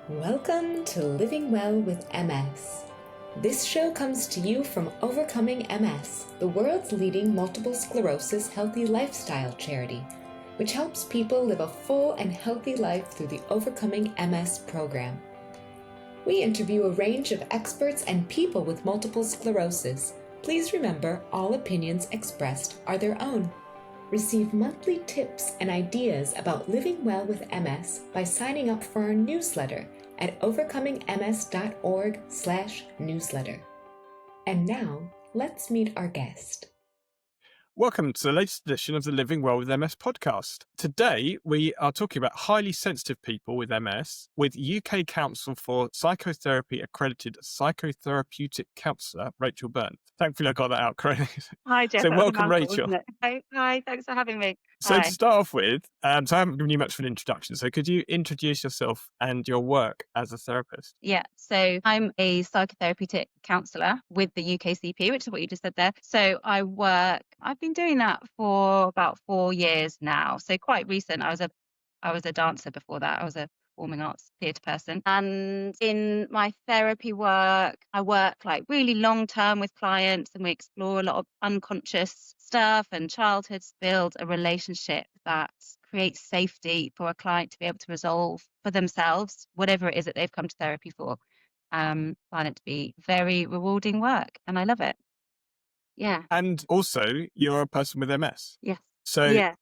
Welcome to Living Well with MS. This show comes to you from Overcoming MS, the world's leading multiple sclerosis healthy lifestyle charity, which helps people live a full and healthy life through the Overcoming MS program. We interview a range of experts and people with multiple sclerosis. Please remember, all opinions expressed are their own. Receive monthly tips and ideas about living well with MS by signing up for our newsletter at overcomingms.org/newsletter. And now, let's meet our guest. Welcome to the latest edition of the Living Well with MS podcast. Today, we are talking about highly sensitive people with MS with UK Council for Psychotherapy Accredited Psychotherapeutic Counsellor, Rachel Byrne. Thankfully, I got that out correctly. Hi, Geoff. So That was a welcome, mouthful, Rachel. wasn't it? Hi, thanks for having me. So Hi. to start off with, so I haven't given you much of an introduction. So could you introduce yourself and your work as a therapist? Yeah, so I'm a psychotherapeutic counsellor with the UKCP, which is what you just said there. So I've been doing that for about 4 years now. So quite recent. I was a dancer before that. I was a performing arts theatre person. And in my therapy work, I work like really long term with clients, and we explore a lot of unconscious stuff and childhoods, build a relationship that creates safety for a client to be able to resolve for themselves whatever it is that they've come to therapy for. Find it to be very rewarding work, and I love it. Yeah. And also, you're a person with MS. Yes. So Yeah.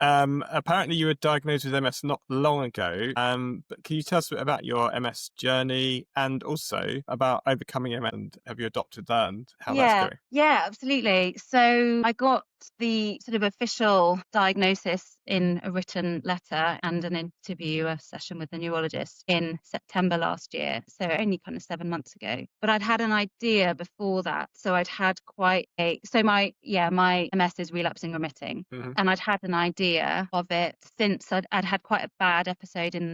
apparently you were diagnosed with MS not long ago. But can you tell us a bit about your MS journey and also about overcoming MS, and have you adopted that and how that's going? Yeah, absolutely. So I got the sort of official diagnosis in a written letter and an interview, a session with the neurologist in September last year. So only kind of 7 months ago. But I'd had an idea before that. So I'd had my MS is relapsing remitting. Mm-hmm. And I'd had an idea of it since I'd had quite a bad episode in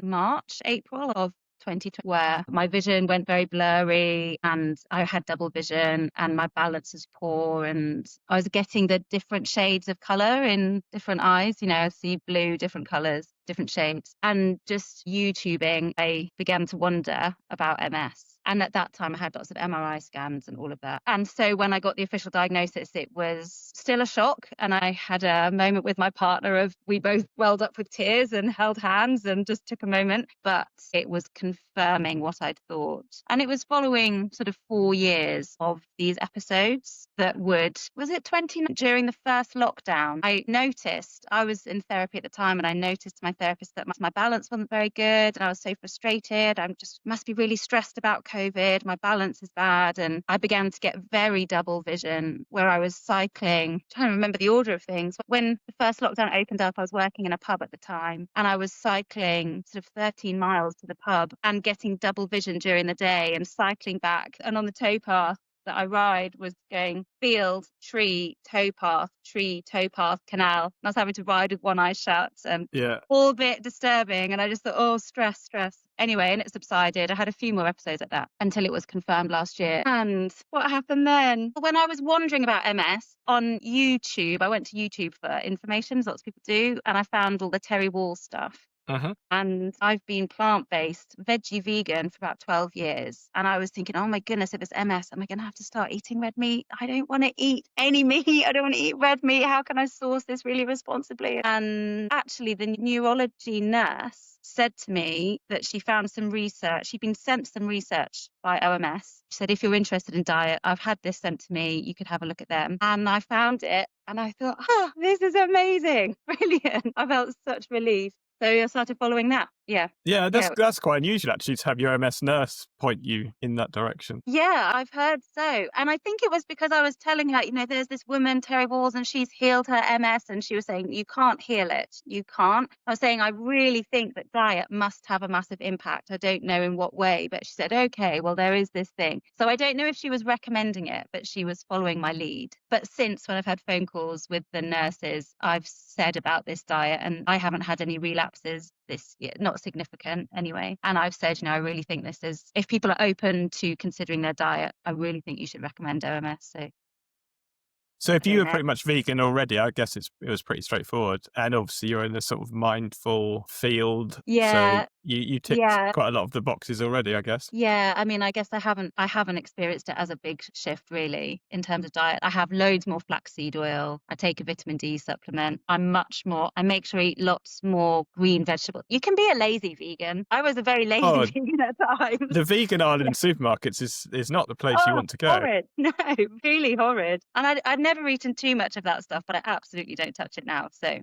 April of 2020, where my vision went very blurry and I had double vision and my balance was poor, and I was getting the different shades of colour in different eyes. I see blue, different colours, different shades. And just YouTubing, I began to wonder about MS. And at that time, I had lots of MRI scans and all of that. And so when I got the official diagnosis, it was still a shock. And I had a moment with my partner of we both welled up with tears and held hands and just took a moment. But it was confirming what I'd thought. And it was following sort of 4 years of these episodes that during the first lockdown, I noticed, I was in therapy at the time, and I noticed to my therapist that my balance wasn't very good. And I was so frustrated. I just must be really stressed about COVID. My balance is bad. And I began to get very double vision where I was cycling. I'm trying to remember the order of things. When the first lockdown opened up, I was working in a pub at the time, and I was cycling sort of 13 miles to the pub and getting double vision during the day and cycling back. And on the towpath that I ride was going field, tree, towpath, canal. And I was having to ride with one eye shut, and all a bit disturbing. And I just thought, oh, stress. Anyway, and it subsided. I had a few more episodes like that until it was confirmed last year. And what happened then? When I was wondering about MS on YouTube, I went to YouTube for information, as lots of people do, and I found all the Terry Wall stuff. Uh-huh. And I've been plant-based, veggie vegan for about 12 years. And I was thinking, oh my goodness, if it's MS, am I going to have to start eating red meat? I don't want to eat any meat. I don't want to eat red meat. How can I source this really responsibly? And actually, the neurology nurse said to me that she found some research. She'd been sent some research by OMS. She said, if you're interested in diet, I've had this sent to me. You could have a look at them. And I found it and I thought, this is amazing. Brilliant. I felt such relief. So I started following that. Yeah, that's quite unusual actually, to have your MS nurse point you in that direction. Yeah, I've heard so. And I think it was because I was telling her, there's this woman, Terry Walls, and she's healed her MS. And she was saying, you can't heal it. You can't. I was saying, I really think that diet must have a massive impact. I don't know in what way. But she said, okay, well, there is this thing. So I don't know if she was recommending it, but she was following my lead. But since when I've had phone calls with the nurses, I've said about this diet, and I haven't had any relapses this year, not significant anyway. And I've said, I really think this is, if people are open to considering their diet, I really think you should recommend OMS. So So if I you don't were know. pretty much vegan already, I guess it was pretty straightforward. And obviously you're in the sort of mindful field. So Yeah, you ticked yeah. quite a lot of the boxes already, I guess. Yeah, I mean, I guess I haven't experienced it as a big shift really in terms of diet. I have loads more flaxseed oil. I take a vitamin D supplement. I make sure I eat lots more green vegetables. You can be a lazy vegan. I was a very lazy Oh, vegan at times. the vegan aisle Yeah. in supermarkets is not the place you Oh, want to go. horrid. No, really horrid. And I'd never eaten too much of that stuff, but I absolutely don't touch it now. So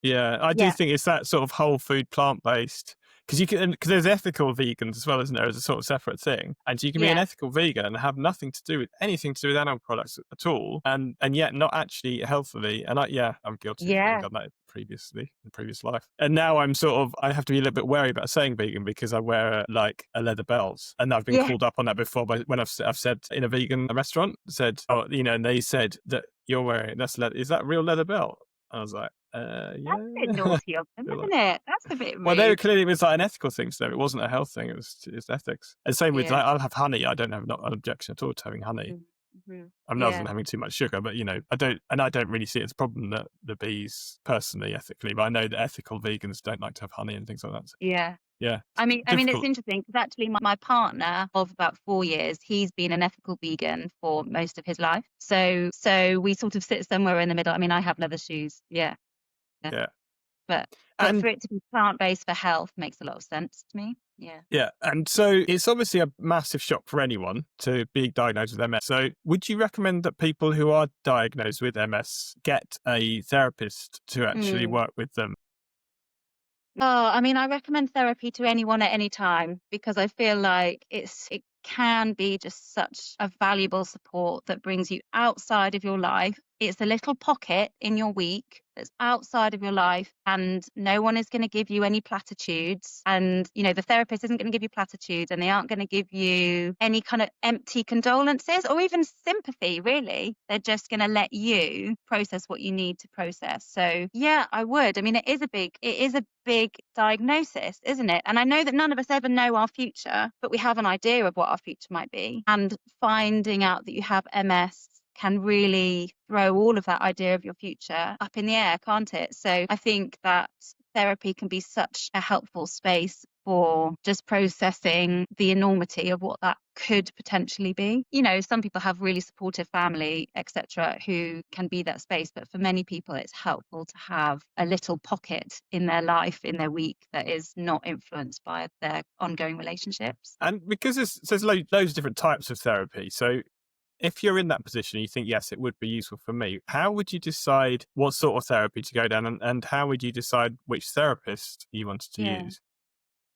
Yeah, I do yeah, think it's that sort of whole food plant based because there's ethical vegans as well, isn't there, as a sort of separate thing. And so you can be an yeah, ethical vegan and have nothing to do with anything to do with animal products at all, and yet not actually eat healthily. And I'm guilty of having yeah, done that previously in previous life. And now I have to be a little bit wary about saying vegan because I wear a leather belt, and I've been yeah. called up on that before when I've said in a vegan restaurant and they said that you're wearing is that real leather belt? I was like, That's a bit yeah. naughty of them, They're like, isn't it? That's a bit well, they were rude. clearly, it was like an ethical thing to them. It wasn't a health thing. It's ethics. And same with Yeah. like, I'll have honey. I don't have not an objection at all to having honey. Mm-hmm. I'm not Yeah. having too much sugar, but I don't really see it as a problem that the bees personally ethically, but I know that ethical vegans don't like to have honey and things like that. So, Yeah. yeah, I mean, it's difficult. interesting because actually my partner of about 4 years, he's been an ethical vegan for most of his life. So we sort of sit somewhere in the middle. I mean, I have leather shoes. Yeah. Yeah. Yeah. But And for it to be plant-based for health makes a lot of sense to me. Yeah. yeah, and so it's obviously a massive shock for anyone to be diagnosed with MS. So, would you recommend that people who are diagnosed with MS get a therapist to actually Mm. work with them? Oh, I mean, I recommend therapy to anyone at any time because I feel like it can be just such a valuable support that brings you outside of your life. It's a little pocket in your week that's outside of your life, and no one is going to give you any platitudes. And, the therapist isn't going to give you platitudes, and they aren't going to give you any kind of empty condolences or even sympathy, really. They're just going to let you process what you need to process. So, yeah, I would. I mean, it is a big diagnosis, isn't it? And I know that none of us ever know our future, but we have an idea of what our future might be. And finding out that you have MS can really throw all of that idea of your future up in the air, can't it? So I think that therapy can be such a helpful space for just processing the enormity of what that could potentially be. Some people have really supportive family, etc., who can be that space, but for many people it's helpful to have a little pocket in their life, in their week, that is not influenced by their ongoing relationships. And because there's loads of different types of therapy, so if you're in that position, you think, yes, it would be useful for me. How would you decide what sort of therapy to go down, and how would you decide which therapist you wanted to Yeah. use?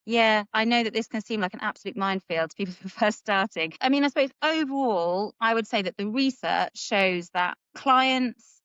Yeah, I know that this can seem like an absolute minefield to people who are first starting. I mean, I suppose overall, I would say that the research shows that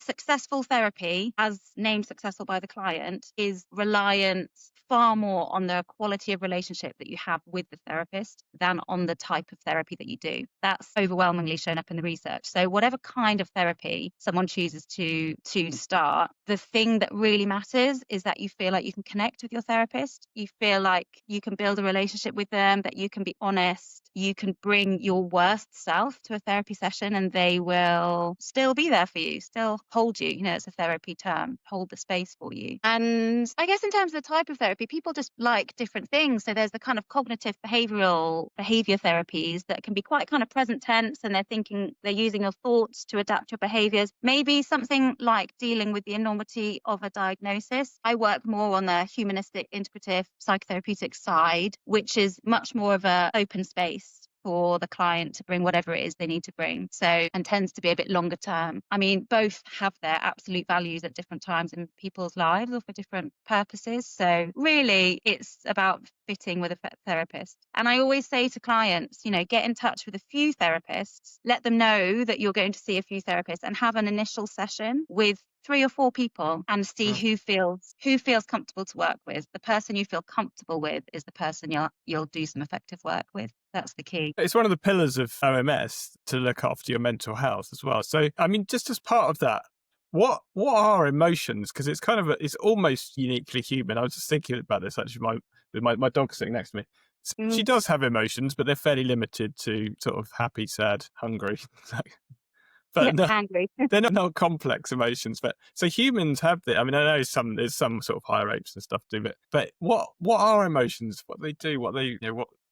successful therapy, as named successful by the client, is reliant far more on the quality of relationship that you have with the therapist than on the type of therapy that you do. That's overwhelmingly shown up in the research. So whatever kind of therapy someone chooses to start, the thing that really matters is that you feel like you can connect with your therapist. You feel like you can build a relationship with them, that you can be honest. You can bring your worst self to a therapy session and they will still be there for you, still hold you. It's a therapy term, hold the space for you. And I guess in terms of the type of therapy, people just like different things. So there's the kind of cognitive behavioral behavior therapies that can be quite kind of present tense, and they're using your thoughts to adapt your behaviors. Maybe something like dealing with the enormity of a diagnosis. I work more on the humanistic, integrative, psychotherapeutic side, which is much more of an open space for the client to bring whatever it is they need to bring. So, and tends to be a bit longer term. I mean, both have their absolute values at different times in people's lives or for different purposes. So really it's about fitting with a therapist. And I always say to clients, get in touch with a few therapists, let them know that you're going to see a few therapists, and have an initial session with 3 or 4 people and see who feels comfortable to work with. The person you feel comfortable with is the person you'll do some effective work with. That's the key. It's one of the pillars of OMS to look after your mental health as well. So, I mean, just as part of that, what are emotions? Because it's it's almost uniquely human. I was just thinking about this actually. My dog sitting next to me. She does have emotions, but they're fairly limited to sort of happy, sad, hungry, Yeah, but no, angry. they're not complex emotions. But so humans have the. I mean, I know there's some sort of higher apes and stuff do, but what are emotions? What they do? What they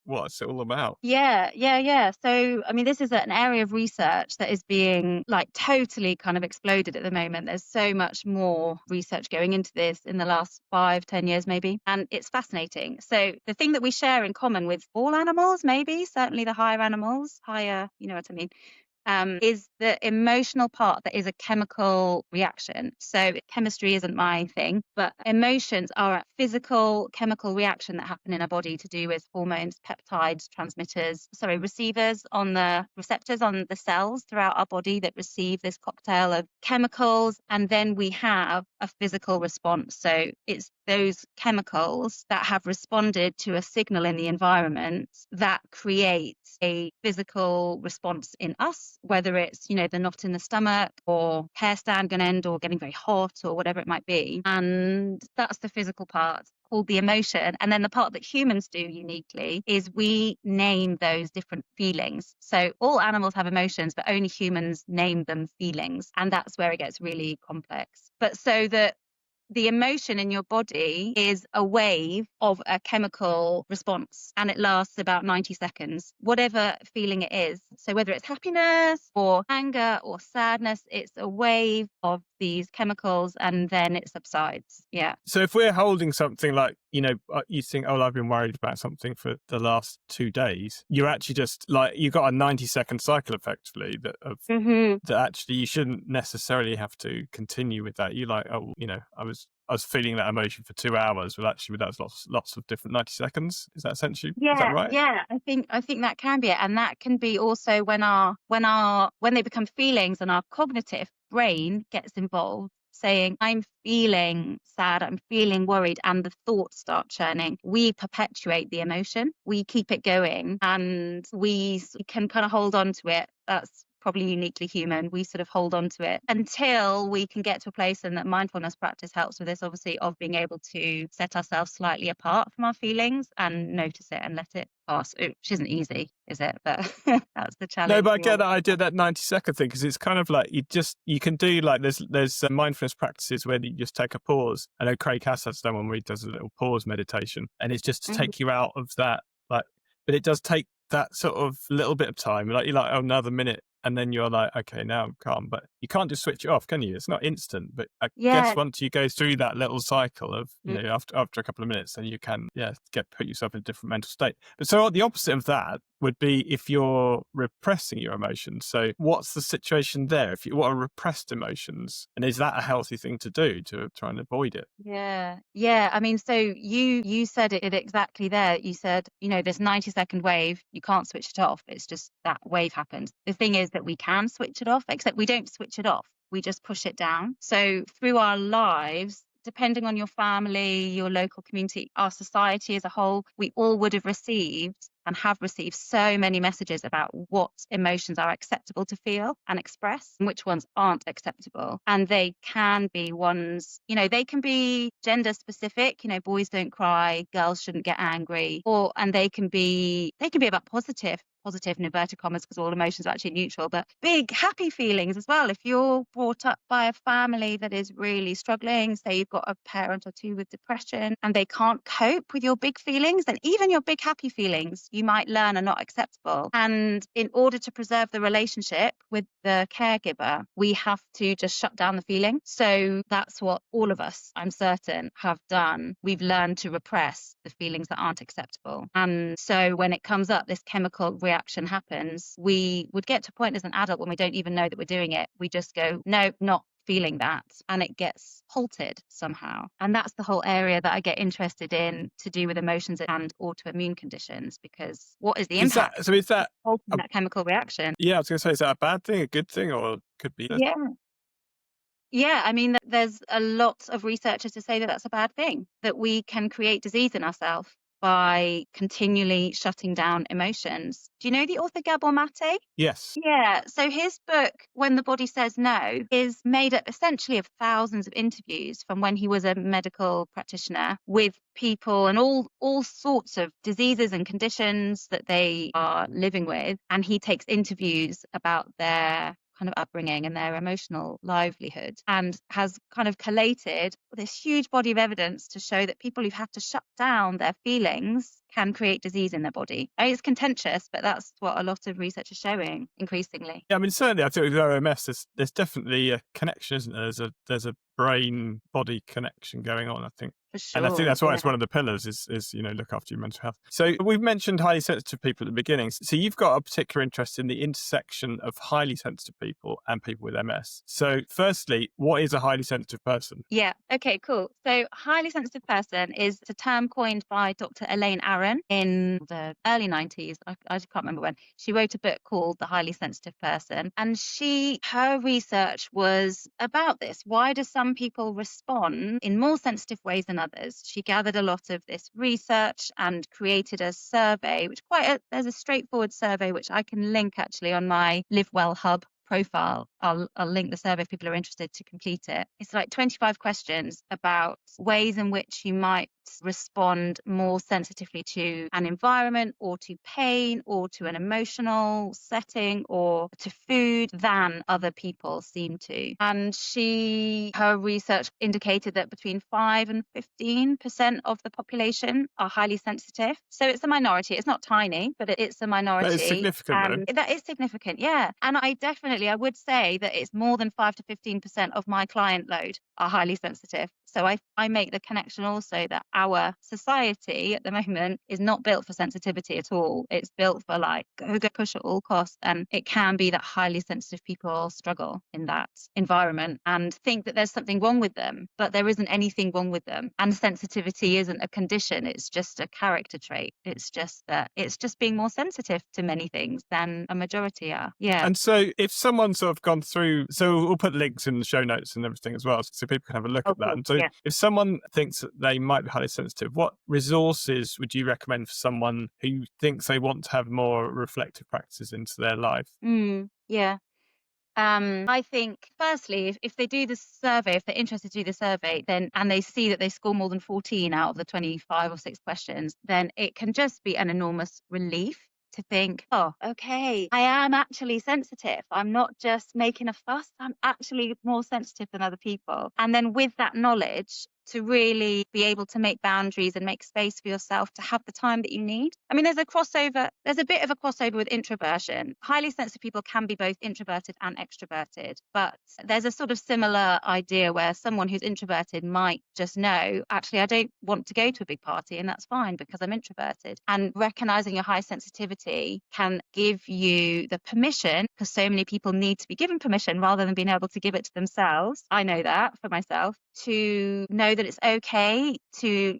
what's it all about? Yeah. So, I mean, this is an area of research that is being like totally kind of exploded at the moment. There's so much more research going into this in the last 5-10 years, maybe. And it's fascinating. So the thing that we share in common with all animals, maybe, certainly the higher animals, you know what I mean, is the emotional part that is a chemical reaction. So chemistry isn't my thing, but emotions are a physical chemical reaction that happen in our body to do with hormones, peptides, receivers on the receptors on the cells throughout our body that receive this cocktail of chemicals. And then we have a physical response. So it's those chemicals that have responded to a signal in the environment that creates a physical response in us, whether it's, the knot in the stomach or hair standing on end or getting very hot or whatever it might be. And that's the physical part called the emotion. And then the part that humans do uniquely is we name those different feelings. So all animals have emotions, but only humans name them feelings. And that's where it gets really complex. But so that the emotion in your body is a wave of a chemical response, and it lasts about 90 seconds, whatever feeling it is. So whether it's happiness or anger or sadness, it's a wave of these chemicals and then it subsides. Yeah. So if we're holding something like, you think, oh, I've been worried about something for the last 2 days, you're actually just like, you've got a 90-second cycle effectively that actually you shouldn't necessarily have to continue with that. You're like, oh, I was feeling that emotion for 2 hours, but actually that was lots of different 90 seconds. Is that essentially, is that right? Yeah. I think that can be it. And that can be also when they become feelings and our cognitive brain gets involved, saying, I'm feeling sad, I'm feeling worried, and the thoughts start churning. We perpetuate the emotion, we keep it going, and we can kind of hold on to it. That's probably uniquely human. We sort of hold on to it until we can get to a place, and that mindfulness practice helps with this, obviously, of being able to set ourselves slightly apart from our feelings and notice it and let it pass, which isn't easy, is it? But that's the challenge. No, but I get that idea, that 90-second thing, because it's kind of like you can do like there's mindfulness practices where you just take a pause. I know Craig Hass has done one where he does a little pause meditation, and it's just to take you out of that, but it does take that sort of little bit of time. Like you're like, oh, another minute. And then you're like, okay, now I'm calm. But you can't just switch it off, can you? It's not instant. But I guess once you go through that little cycle of, after a couple of minutes, then you can, put yourself in a different mental state. But so the opposite of that would be if you're repressing your emotions. So what's the situation there? What are repressed emotions? And is that a healthy thing to do to try and avoid it? Yeah. I mean, so you said it exactly there. You said, this 90-second wave, you can't switch it off. It's just that wave happens. The thing is that we can switch it off, except we don't switch it off. We just push it down. So through our lives, depending on your family, your local community, our society as a whole, we all would have received and have received so many messages about what emotions are acceptable to feel and express and which ones aren't acceptable. And they can be ones, they can be gender specific, boys don't cry, girls shouldn't get angry, and they can be about positive in inverted commas, because all emotions are actually neutral, but big happy feelings as well. If you're brought up by a family that is really struggling, say you've got a parent or two with depression and they can't cope with your big feelings, then even your big happy feelings you might learn are not acceptable. And in order to preserve the relationship with the caregiver, we have to just shut down the feeling. So that's what all of us, I'm certain, have done. We've learned to repress the feelings that aren't acceptable. And so when it comes up, this chemical reaction happens, we would get to a point as an adult when we don't even know that we're doing it. We just go, no, not feeling that, and it gets halted somehow. And that's the whole area that I get interested in to do with emotions and autoimmune conditions, because what is the impact? Is that halting that chemical reaction? Yeah, I was going to say, is that a bad thing, a good thing, or could be? Yeah, I mean, there's a lot of researchers to say that that's a bad thing, that we can create disease in ourselves by continually shutting down emotions. Do you know the author Gabor Mate? Yes. Yeah, so his book, When the Body Says No, is made up essentially of thousands of interviews from when he was a medical practitioner with people and all sorts of diseases and conditions that they are living with. And he takes interviews about their kind of upbringing and their emotional livelihood, and has kind of collated this huge body of evidence to show that people who've had to shut down their feelings can create disease in their body. I mean, it's contentious, but that's what a lot of research is showing increasingly. Yeah, I mean, certainly I think with OMS, there's definitely a connection, isn't there? There's a brain-body connection going on, I think. For And I think sure. that's why Yeah. it's one of the pillars is look after your mental health. So we've mentioned highly sensitive people at the beginning. So you've got a particular interest in the intersection of highly sensitive people and people with MS. So firstly, what is a highly sensitive person? Yeah. Okay, cool. So highly sensitive person is a term coined by Dr. Elaine Aron in the early 90s. I can't remember when. She wrote a book called The Highly Sensitive Person. And her research was about this. Why do some people respond in more sensitive ways than others? She gathered a lot of this research and created a survey, there's a straightforward survey, which I can link actually on my Live Well Hub profile. I'll link the survey if people are interested to complete it. It's like 25 questions about ways in which you might respond more sensitively to an environment or to pain or to an emotional setting or to food than other people seem to. And her research indicated that between 5 and 15% of the population are highly sensitive. So it's a minority. It's not tiny, but it's a minority. That is significant, though. That is significant, yeah. And I would say that it's more than 5 to 15% of my client load are highly sensitive. So I make the connection also that our society at the moment is not built for sensitivity at all. It's built for like go push at all costs. And it can be that highly sensitive people struggle in that environment and think that there's something wrong with them, but there isn't anything wrong with them. And sensitivity isn't a condition. It's just a character trait. It's just being more sensitive to many things than a majority are. Yeah. And so if someone's sort of gone through, so we'll put links in the show notes and everything as well, so people can have a look at that. Cool. And so if someone thinks that they might be highly sensitive, what resources would you recommend for someone who thinks they want to have more reflective practices into their life? Yeah. I think, firstly, if they do the survey, if they're interested to do the survey, then and they see that they score more than 14 out of the 25 or 6 questions, then it can just be an enormous relief to think, oh, okay, I am actually sensitive. I'm not just making a fuss. I'm actually more sensitive than other people. And then with that knowledge, to really be able to make boundaries and make space for yourself to have the time that you need. I mean, there's a bit of a crossover with introversion. Highly sensitive people can be both introverted and extroverted, but there's a sort of similar idea where someone who's introverted might just know, actually, I don't want to go to a big party, and that's fine because I'm introverted. And recognizing your high sensitivity can give you the permission, because so many people need to be given permission rather than being able to give it to themselves. I know that for myself, to know that it's okay to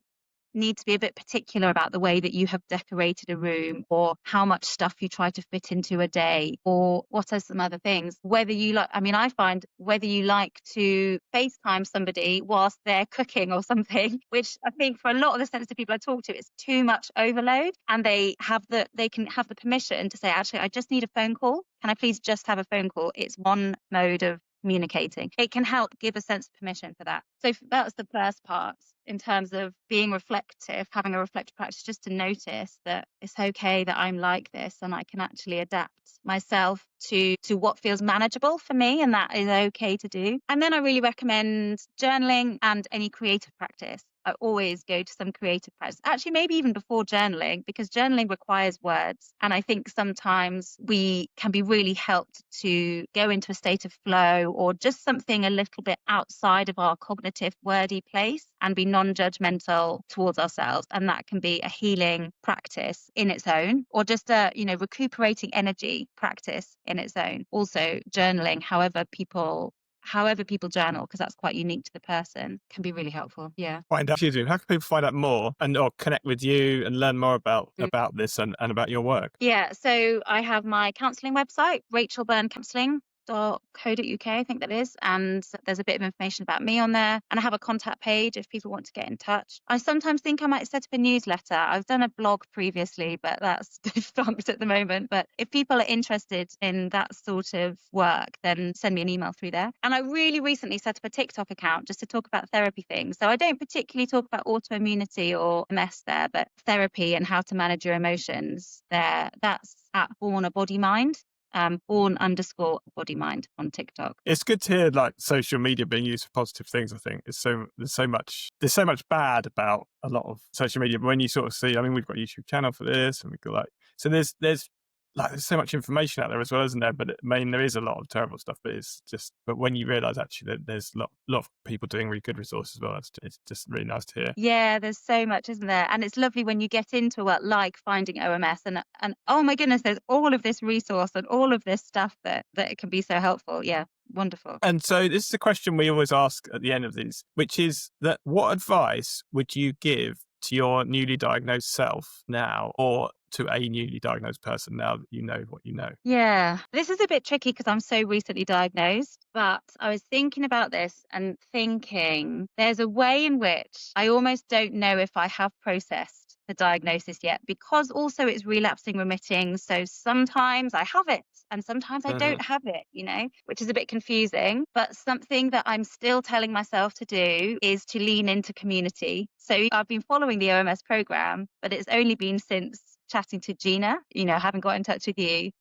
need to be a bit particular about the way that you have decorated a room, or how much stuff you try to fit into a day, or what are some other things. I find whether you like to FaceTime somebody whilst they're cooking or something, which I think for a lot of the sensitive people I talk to, it's too much overload, and they can have the permission to say, actually, I just need a phone call. Can I please just have a phone call? It's one mode of communicating. It can help give a sense of permission for that. So that's the first part in terms of being reflective, having a reflective practice, just to notice that it's okay that I'm like this and I can actually adapt myself to what feels manageable for me, and that is okay to do. And then I really recommend journaling and any creative practice. I always go to some creative practice, actually maybe even before journaling, because journaling requires words. And I think sometimes we can be really helped to go into a state of flow, or just something a little bit outside of our cognitive wordy place, and be non-judgmental towards ourselves. And that can be a healing practice in its own, or just a recuperating energy practice in its own. Also journaling, however people journal, because that's quite unique to the person, can be really helpful. Yeah. How can people find out more or connect with you and learn more about this and about your work? Yeah, so I have my counselling website, rachelbyrnecounselling.co.uk, I think that is, and there's a bit of information about me on there, and I have a contact page if people want to get in touch. I sometimes think I might set up a newsletter. I've done a blog previously, but that's defunct at the moment. But if people are interested in that sort of work, then send me an email through there. And I really recently set up a TikTok account just to talk about therapy things. So I don't particularly talk about autoimmunity or MS there, but therapy and how to manage your emotions there. That's at Born a Body Mind. born_body_mind on TikTok. It's good to hear like social media being used for positive things. I think there's so much bad about a lot of social media. But when you sort of see, I mean, we've got a YouTube channel for this, and we've got there's so much information out there as well, isn't there? But I mean, there is a lot of terrible stuff. But when you realise actually that there's a lot of people doing really good resources as well, it's just really nice to hear. Yeah, there's so much, isn't there? And it's lovely when you get into it, like finding OMS and oh my goodness, there's all of this resource and all of this stuff that it can be so helpful. Yeah, wonderful. And so this is a question we always ask at the end of these, which is that what advice would you give to your newly diagnosed self now, or to a newly diagnosed person now that you know what you know? Yeah, this is a bit tricky because I'm so recently diagnosed, but I was thinking about this and thinking there's a way in which I almost don't know if I have processed the diagnosis yet, because also it's relapsing remitting. So sometimes I have it and sometimes I don't have it, which is a bit confusing. But something that I'm still telling myself to do is to lean into community. So I've been following the OMS program, but it's only been since chatting to Gina, haven't got in touch with you,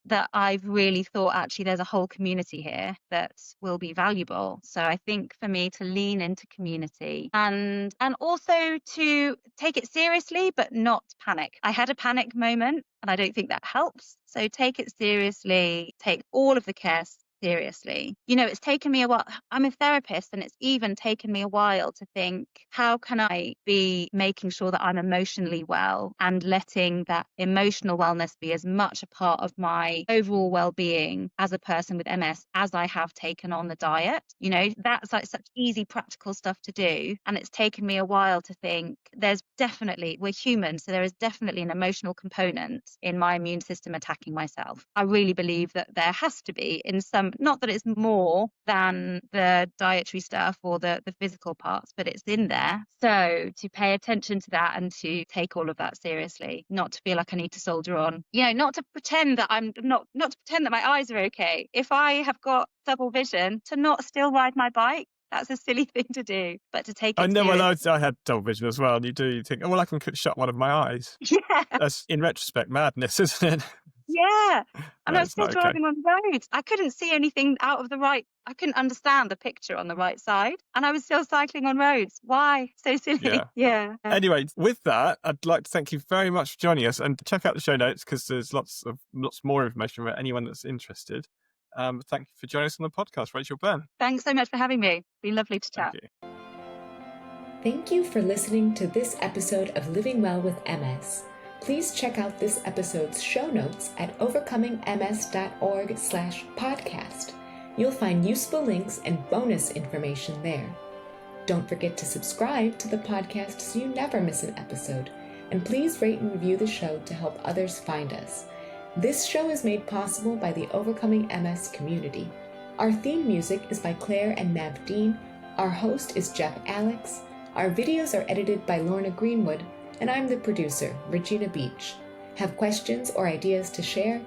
that I've really thought actually there's a whole community here that will be valuable. So I think for me to lean into community and also to take it seriously, but not panic. I had a panic moment and I don't think that helps. So take it seriously, take all of the care seriously. It's taken me a while. I'm a therapist, and it's even taken me a while to think, how can I be making sure that I'm emotionally well and letting that emotional wellness be as much a part of my overall well-being as a person with MS as I have taken on the diet. That's like such easy, practical stuff to do. And it's taken me a while to think we're human, so there is definitely an emotional component in my immune system attacking myself. I really believe that there has to be, in some, not that it's more than the dietary stuff or the physical parts, but it's in there. So to pay attention to that and to take all of that seriously, not to feel like I need to soldier on, not to pretend that I'm not to pretend that my eyes are okay. If I have got double vision, to not still ride my bike. That's a silly thing to do, but to take it I know. seriously. Well, I had double vision as well. And you think, oh, well, I can shut one of my eyes. Yeah. That's, in retrospect, madness, isn't it? Yeah. And I was It's still not okay. driving on the road. I couldn't see anything out of the right. I couldn't understand the picture on the right side. And I was still cycling on roads. Why? So silly. Yeah. Anyway, with that, I'd like to thank you very much for joining us, and check out the show notes because there's lots more information for anyone that's interested. Thank you for joining us on the podcast, Rachel Byrne. Thanks so much for having me. It's been lovely to chat. Thank you. Thank you for listening to this episode of Living Well with MS. Please check out this episode's show notes at overcomingms.org/podcast. You'll find useful links and bonus information there. Don't forget to subscribe to the podcast so you never miss an episode, and please rate and review the show to help others find us. This show is made possible by the Overcoming MS community. Our theme music is by Claire and Nav Dean. Our host is Geoff Alex. Our videos are edited by Lorna Greenwood, and I'm the producer, Regina Beach. Have questions or ideas to share?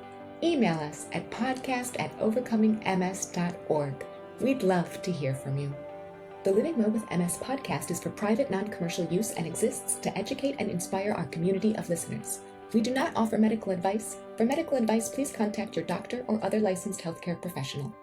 Email us at podcast@overcomingms.org. We'd love to hear from you. The Living Well with MS podcast is for private, non-commercial use and exists to educate and inspire our community of listeners. We do not offer medical advice. For medical advice, please contact your doctor or other licensed healthcare professional.